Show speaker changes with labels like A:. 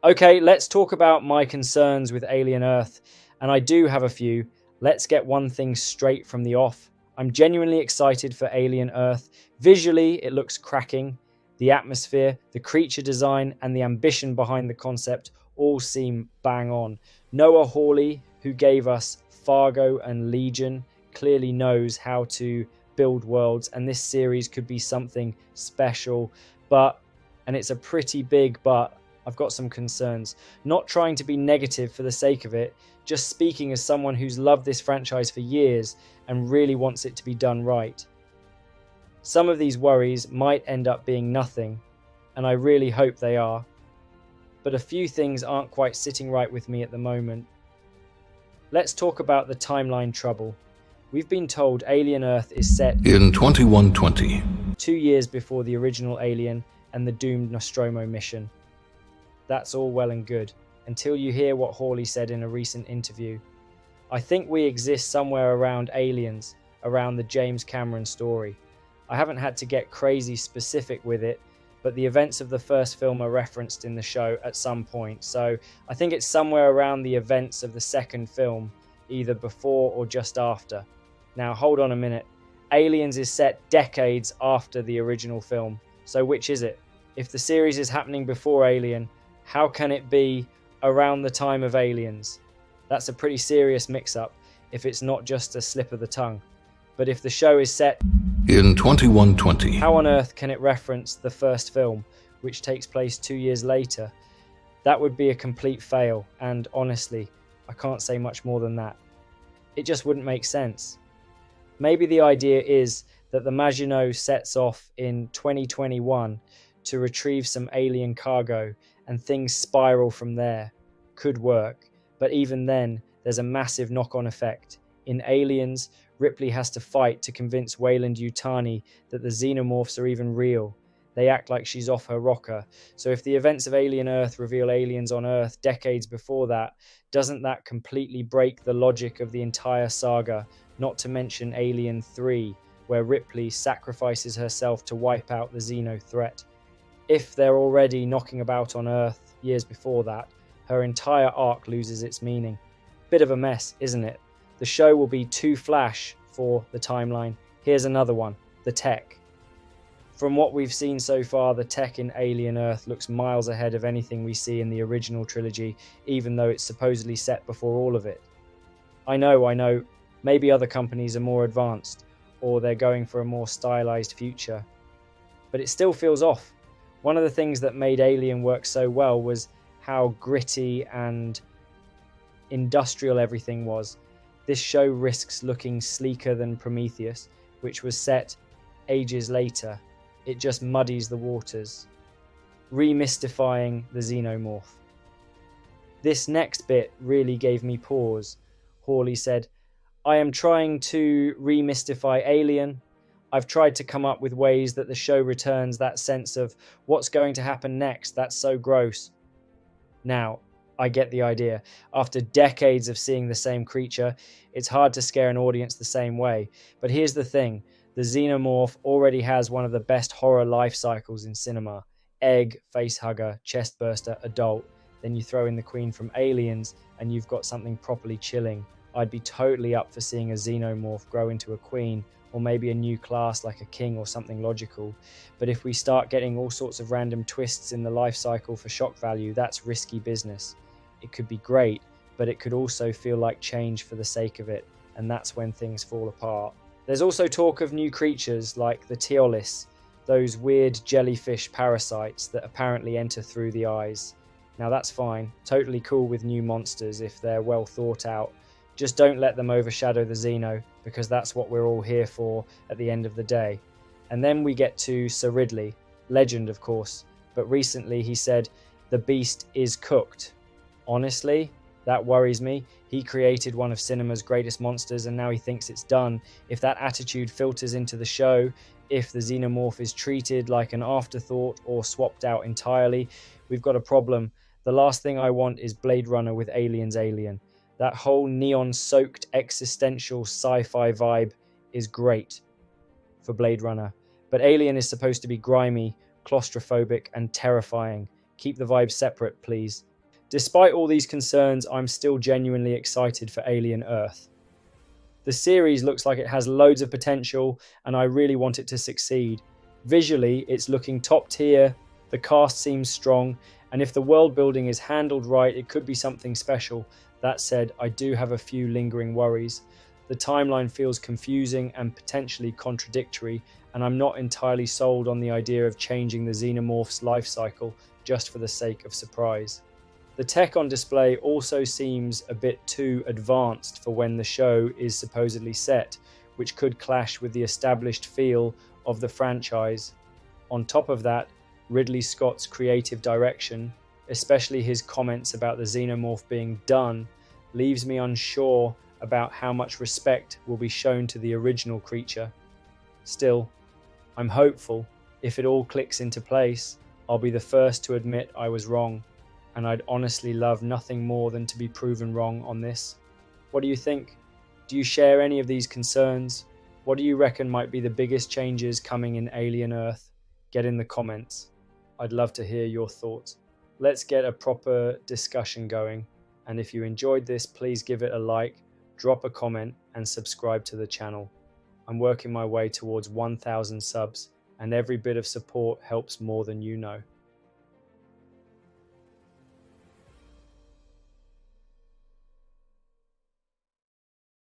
A: Okay, let's talk about my concerns with Alien Earth, and I do have a few. Let's get one thing straight from the off. I'm genuinely excited for Alien Earth. Visually, it looks cracking. The atmosphere, the creature design, and the ambition behind the concept all seem bang on. Noah Hawley, who gave us Fargo and Legion, clearly knows how to build worlds, and this series could be something special. And it's a pretty big but, I've got some concerns. Not trying to be negative for the sake of it, just speaking as someone who's loved this franchise for years and really wants it to be done right. Some of these worries might end up being nothing, and I really hope they are. But a few things aren't quite sitting right with me at the moment. Let's talk about the timeline trouble. We've been told Alien Earth is set
B: in 2120,
A: 2 years before the original Alien and the doomed Nostromo mission. That's all well and good, until you hear what Hawley said in a recent interview. I think we exist somewhere around Aliens, around the James Cameron story. I haven't had to get crazy specific with it, but the events of the first film are referenced in the show at some point, so I think it's somewhere around the events of the second film, either before or just after. Now hold on a minute. Aliens is set decades after the original film, so which is it? If the series is happening before Alien, how can it be around the time of Aliens? That's a pretty serious mix-up if it's not just a slip of the tongue. But if the show is set
B: in 2120,
A: how on earth can it reference the first film, which takes place 2 years later? That would be a complete fail, and honestly, I can't say much more than that. It just wouldn't make sense. Maybe the idea is that the Maginot sets off in 2021 to retrieve some alien cargo, and things spiral from there. Could work, but even then, there's a massive knock-on effect. In Aliens, Ripley has to fight to convince Weyland-Yutani that the Xenomorphs are even real. They act like she's off her rocker. So if the events of Alien Earth reveal aliens on Earth decades before that, doesn't that completely break the logic of the entire saga? Not to mention Alien 3, where Ripley sacrifices herself to wipe out the Xeno threat. If they're already knocking about on Earth years before that, her entire arc loses its meaning. Bit of a mess, isn't it? The show will be too flash for the timeline. Here's another one, the tech. From what we've seen so far, the tech in Alien Earth looks miles ahead of anything we see in the original trilogy, even though it's supposedly set before all of it. I know, maybe other companies are more advanced, or they're going for a more stylized future. But it still feels off. One of the things that made Alien work so well was how gritty and industrial everything was. This show risks looking sleeker than Prometheus, which was set ages later. It just muddies the waters, remystifying the Xenomorph. This next bit really gave me pause. Hawley said, "I am trying to remystify Alien. I've tried to come up with ways that the show returns that sense of what's going to happen next. That's so gross." Now, I get the idea. After decades of seeing the same creature, it's hard to scare an audience the same way. But here's the thing. The Xenomorph already has one of the best horror life cycles in cinema. Egg, facehugger, chestburster, adult. Then you throw in the queen from Aliens, and you've got something properly chilling. I'd be totally up for seeing a Xenomorph grow into a queen, or maybe a new class like a king or something logical. But if we start getting all sorts of random twists in the life cycle for shock value, that's risky business. It could be great, but it could also feel like change for the sake of it, and that's when things fall apart. There's also talk of new creatures like the Teolis, those weird jellyfish parasites that apparently enter through the eyes. Now that's fine, totally cool with new monsters if they're well thought out. Just don't let them overshadow the Xeno, because that's what we're all here for at the end of the day. And then we get to Sir Ridley, legend of course, but recently he said, "The beast is cooked." Honestly, that worries me. He created one of cinema's greatest monsters and now he thinks it's done. If that attitude filters into the show, if the Xenomorph is treated like an afterthought or swapped out entirely, we've got a problem. The last thing I want is Blade Runner with Aliens Alien. That whole neon-soaked existential sci-fi vibe is great for Blade Runner. But Alien is supposed to be grimy, claustrophobic, and terrifying. Keep the vibe separate, please. Despite all these concerns, I'm still genuinely excited for Alien Earth. The series looks like it has loads of potential, and I really want it to succeed. Visually, it's looking top tier, the cast seems strong, and if the world building is handled right, it could be something special. That said, I do have a few lingering worries. The timeline feels confusing and potentially contradictory, and I'm not entirely sold on the idea of changing the Xenomorph's life cycle just for the sake of surprise. The tech on display also seems a bit too advanced for when the show is supposedly set, which could clash with the established feel of the franchise. On top of that, Ridley Scott's creative direction, especially his comments about the Xenomorph being done, leaves me unsure about how much respect will be shown to the original creature. Still, I'm hopeful. If it all clicks into place, I'll be the first to admit I was wrong, and I'd honestly love nothing more than to be proven wrong on this. What do you think? Do you share any of these concerns? What do you reckon might be the biggest changes coming in Alien Earth? Get in the comments. I'd love to hear your thoughts. Let's get a proper discussion going, and if you enjoyed this, please give it a like, drop a comment, and subscribe to the channel. I'm working my way towards 1,000 subs, and every bit of support helps more than you know.